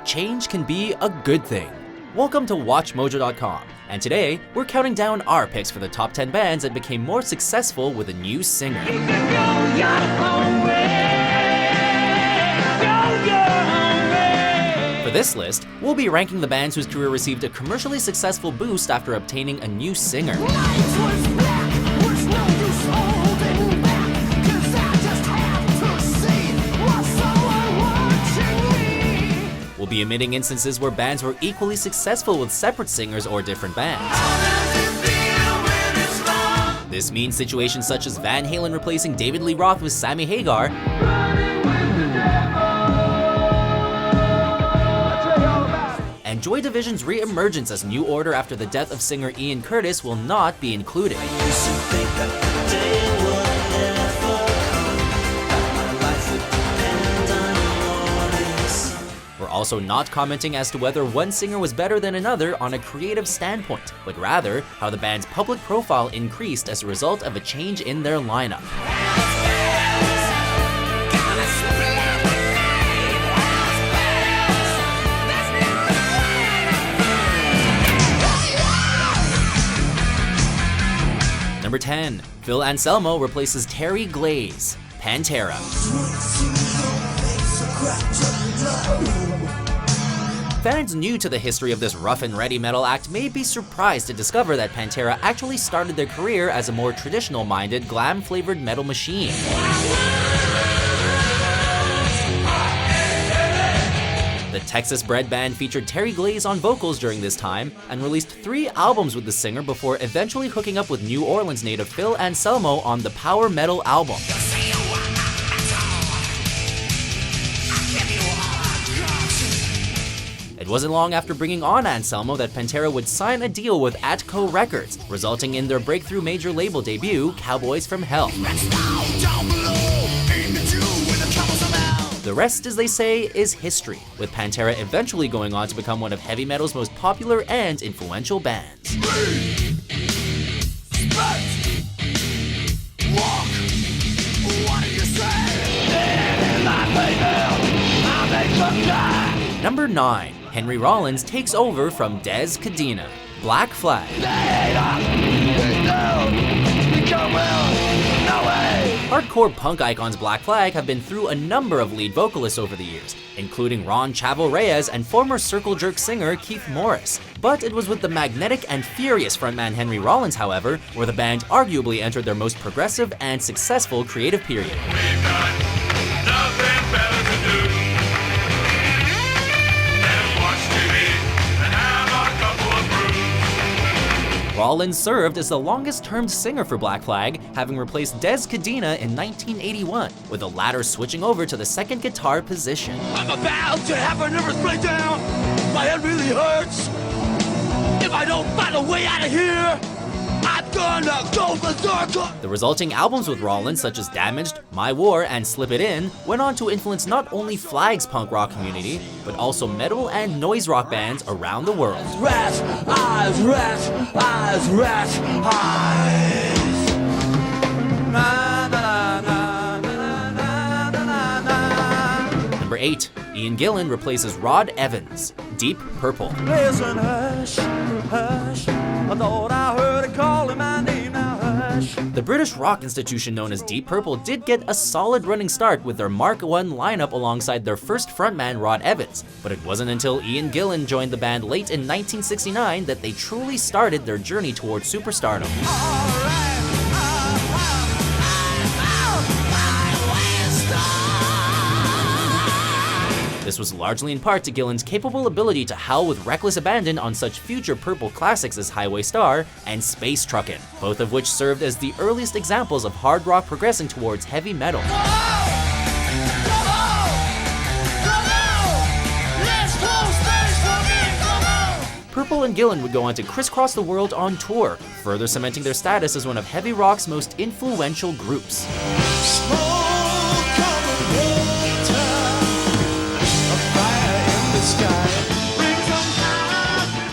change can be a good thing. Welcome to WatchMojo.com, and today we're counting down our picks for the top 10 bands that became more successful with a new singer. For this list, we'll be ranking the bands whose career received a commercially successful boost after obtaining a new singer. We'll be omitting instances where bands were equally successful with separate singers or different bands. This means situations such as Van Halen replacing David Lee Roth with Sammy Hagar, and Joy Division's re-emergence as New Order after the death of singer Ian Curtis will not be included. We're also not commenting as to whether one singer was better than another on a creative standpoint, but rather how the band's public profile increased as a result of a change in their lineup. Number 10, Phil Anselmo replaces Terry Glaze, Pantera. Fans new to the history of this rough and ready metal act may be surprised to discover that Pantera actually started their career as a more traditional-minded, glam-flavored metal machine. The Texas-bred band featured Terry Glaze on vocals during this time and released 3 albums with the singer before eventually hooking up with New Orleans native Phil Anselmo on the Power Metal album. It wasn't long after bringing on Anselmo that Pantera would sign a deal with Atco Records, resulting in their breakthrough major label debut, Cowboys from Hell. The rest, as they say, is history, with Pantera eventually going on to become one of heavy metal's most popular and influential bands. Number 9. Henry Rollins takes over from Dez Cadena, Black Flag. Hardcore punk icons Black Flag have been through a number of lead vocalists over the years, including Ron Chavo Reyes and former Circle Jerk singer Keith Morris. But it was with the magnetic and furious frontman Henry Rollins, however, where the band arguably entered their most progressive and successful creative period. We've got nothing better to do. Rollins served as the longest-termed singer for Black Flag, having replaced Dez Cadena in 1981, with the latter switching over to the second guitar position. I'm about to have a nervous breakdown. My head really hurts. If I don't find a way out of here, I'm gonna go berserk. The resulting albums with Rollins, such as Damaged, My War, and Slip It In, went on to influence not only Flag's punk rock community, but also metal and noise rock bands around the world. Rat, eyes, rat, eyes, rat, eyes. Na, na, na, na, na, na, na. Number 8. Ian Gillan replaces Rod Evans, Deep Purple. Listen, hush, hush. I thought I heard it calling my name, now hush. The British rock institution known as Deep Purple did get a solid running start with their Mark I lineup alongside their first frontman Rod Evans, but it wasn't until Ian Gillan joined the band late in 1969 that they truly started their journey towards superstardom. This was largely in part to Gillan's capable ability to howl with reckless abandon on such future Purple classics as Highway Star and Space Truckin', both of which served as the earliest examples of hard rock progressing towards heavy metal. Purple and Gillan would go on to crisscross the world on tour, further cementing their status as one of heavy rock's most influential groups.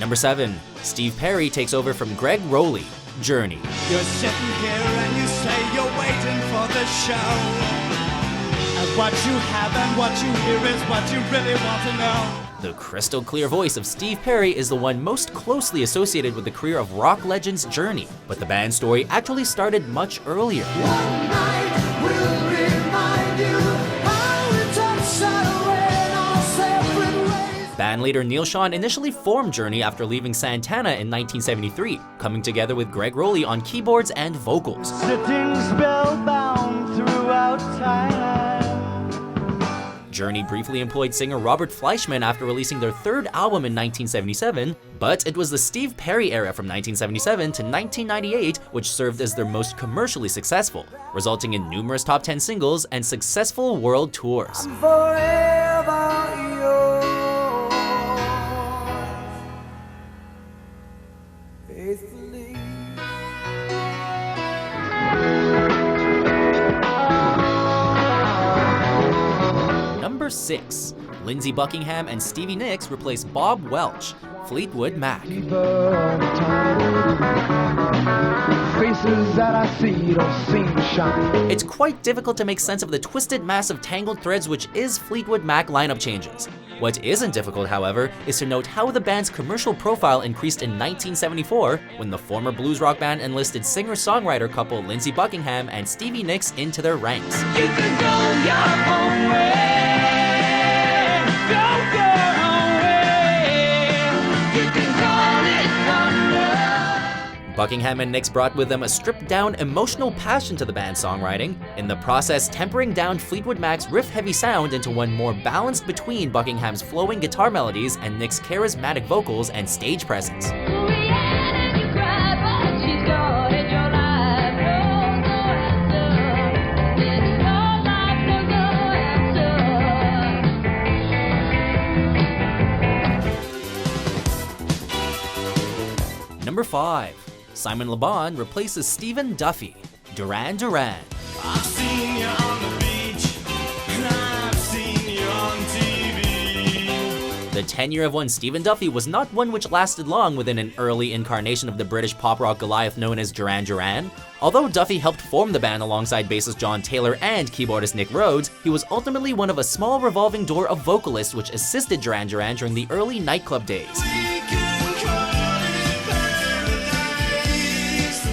Number 7. Steve Perry takes over from Gregg Rolie, Journey. You're sitting here and you say you're waiting for the show. What you have and what you hear is what you really want to know. The crystal clear voice of Steve Perry is the one most closely associated with the career of rock legends Journey, but the band's story actually started much earlier. One night will remind you how we touched and went our separate ways. Bandleader Neil Schon initially formed Journey after leaving Santana in 1973, coming together with Gregg Rolie on keyboards and vocals. Sitting spellbound throughout time. Journey briefly employed singer Robert Fleischman after releasing their third album in 1977, but it was the Steve Perry era from 1977 to 1998 which served as their most commercially successful, resulting in numerous top 10 singles and successful world tours. Forever yours, faithfully. Number 6. Lindsey Buckingham and Stevie Nicks replaced Bob Welch, Fleetwood Mac. Faces that I see don't seem to shine. It's quite difficult to make sense of the twisted mass of tangled threads which is Fleetwood Mac lineup changes. What isn't difficult, however, is to note how the band's commercial profile increased in 1974 when the former blues rock band enlisted singer-songwriter couple Lindsey Buckingham and Stevie Nicks into their ranks. You can go your own way. Go your own way. You can call it thunder. Buckingham and Nicks brought with them a stripped-down, emotional passion to the band's songwriting, in the process tempering down Fleetwood Mac's riff-heavy sound into one more balanced between Buckingham's flowing guitar melodies and Nicks' charismatic vocals and stage presence. Number 5. Simon Le Bon replaces Stephen Duffy, Duran Duran. I've seen you on the beach, and I've seen you on TV. The tenure of one Stephen Duffy was not one which lasted long within an early incarnation of the British pop rock Goliath known as Duran Duran. Although Duffy helped form the band alongside bassist John Taylor and keyboardist Nick Rhodes, he was ultimately one of a small revolving door of vocalists which assisted Duran Duran during the early nightclub days. We can call it paradise.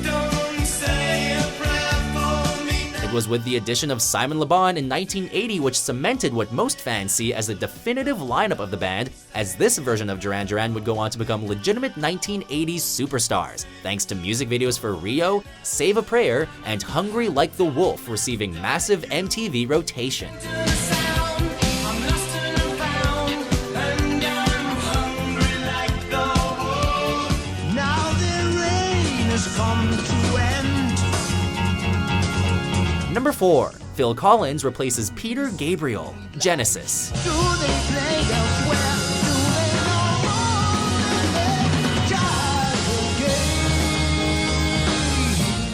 Don't say a prayer for me now. It was with the addition of Simon Le Bon in 1980 which cemented what most fans see as the definitive lineup of the band, as this version of Duran Duran would go on to become legitimate 1980s superstars, thanks to music videos for Rio, Save a Prayer, and Hungry Like the Wolf receiving massive MTV rotation. I'm lost and I'm found, and I'm hungry like the wolf. Now the rain has come to end. Number 4. Phil Collins replaces Peter Gabriel, Genesis. Do they play elsewhere? Do they know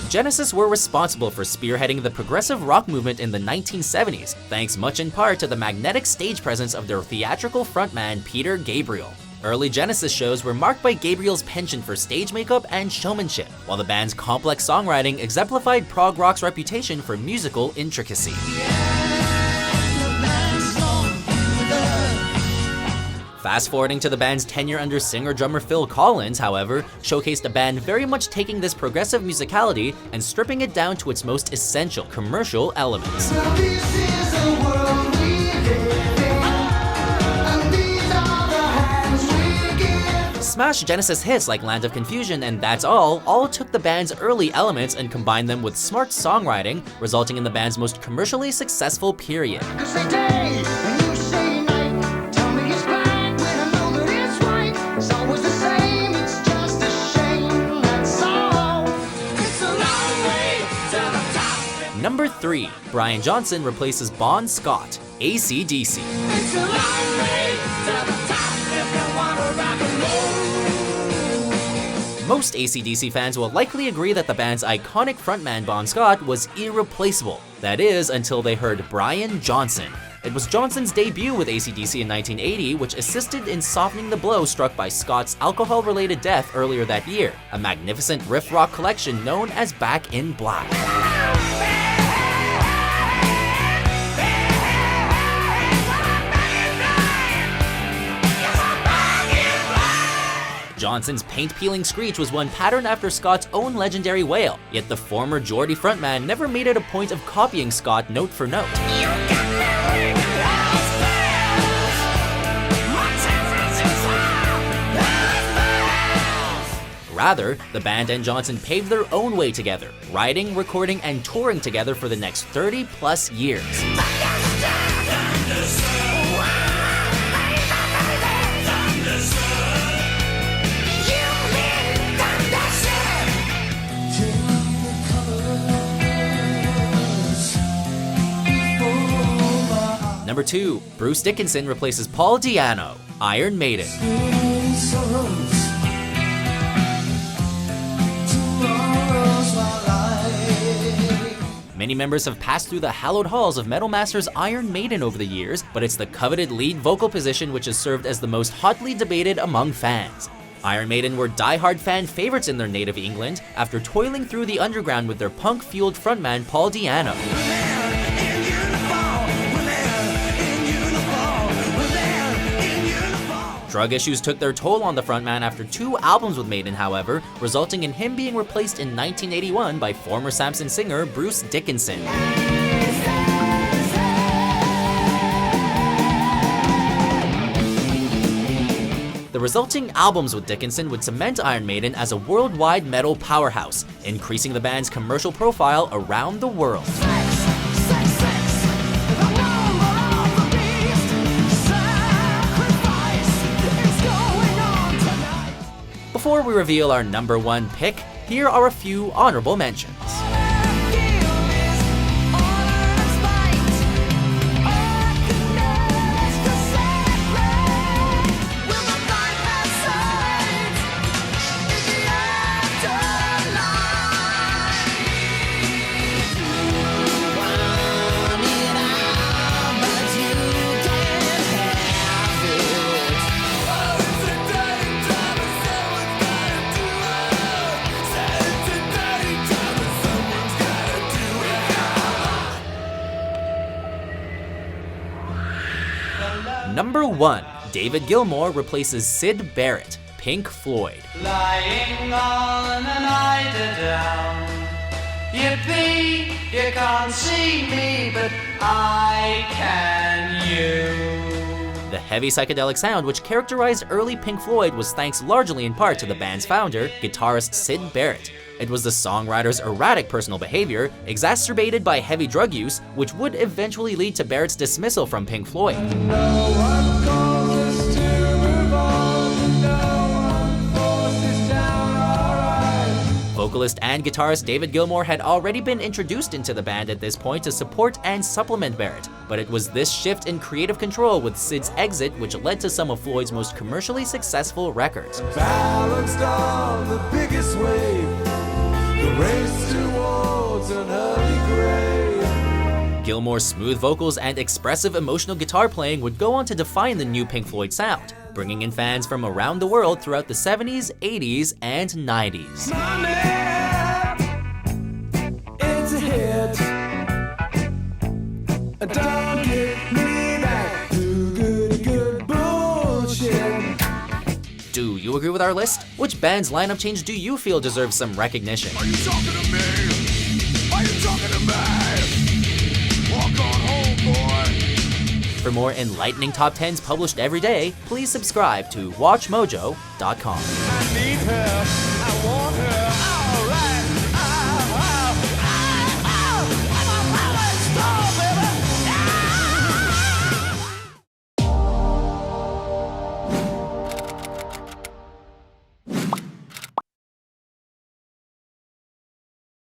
only Genesis were responsible for spearheading the progressive rock movement in the 1970s, thanks much in part to the magnetic stage presence of their theatrical frontman Peter Gabriel. Early Genesis shows were marked by Gabriel's penchant for stage makeup and showmanship, while the band's complex songwriting exemplified prog rock's reputation for musical intricacy. Fast forwarding to the band's tenure under singer-drummer Phil Collins, however, showcased a band very much taking this progressive musicality and stripping it down to its most essential commercial elements. this is the world we live in, and these are the hands we give. Smash Genesis hits like Land of Confusion and That's all took the band's early elements and combined them with smart songwriting, resulting in the band's most commercially successful period. You say day, and you say night. Tell me it's right when I know that it's right. It's always the same, it's just a shame, that's all. It's a long way to the top. Number 3. Brian Johnson replaces Bon Scott, AC/DC. It's a long way to the top if you wanna rock and roll. Most AC/DC fans will likely agree that the band's iconic frontman Bon Scott was irreplaceable. That is, until they heard Brian Johnson. It was Johnson's debut with AC/DC in 1980, which assisted in softening the blow struck by Scott's alcohol-related death earlier that year, a magnificent riff rock collection known as Back in Black. Johnson's paint-peeling screech was one patterned after Scott's own legendary wail, yet the former Geordie frontman never made it a point of copying Scott note for note. Rather, the band and Johnson paved their own way together, writing, recording, and touring together for the next 30-plus years. Number 2, Bruce Dickinson replaces Paul Di'Anno, Iron Maiden. Many members have passed through the hallowed halls of Metal Masters Iron Maiden over the years, but it's the coveted lead vocal position which has served as the most hotly debated among fans. Iron Maiden were die-hard fan favorites in their native England after toiling through the underground with their punk-fueled frontman Paul Di'Anno. Drug issues took their toll on the frontman after 2 albums with Maiden, however, resulting in him being replaced in 1981 by former Samson singer Bruce Dickinson. The resulting albums with Dickinson would cement Iron Maiden as a worldwide metal powerhouse, increasing the band's commercial profile around the world. Before we reveal our number 1 pick, here are a few honorable mentions. Number 1, David Gilmour replaces Syd Barrett, Pink Floyd. Lying on an eiderdown. Yippee, you can't see me, but I can you. The heavy psychedelic sound which characterized early Pink Floyd was thanks largely in part to the band's founder, guitarist Syd Barrett. It was the songwriter's erratic personal behavior, exacerbated by heavy drug use, which would eventually lead to Barrett's dismissal from Pink Floyd. Vocalist and guitarist David Gilmour had already been introduced into the band at this point to support and supplement Barrett, but it was this shift in creative control with Syd's exit which led to some of Floyd's most commercially successful records. Balanced on the biggest wave, the race towards an early grave. Gilmour's smooth vocals and expressive emotional guitar playing would go on to define the new Pink Floyd sound, bringing in fans from around the world throughout the 70s, 80s, and 90s. Money, it's a hit. Don't get me back to good bullshit. Do you agree with our list? Which band's lineup change do you feel deserves some recognition? Are you talking to me? Are you talking to me? Walk on home, boy. For more enlightening top 10s published every day, please subscribe to WatchMojo.com. I need her. I want her.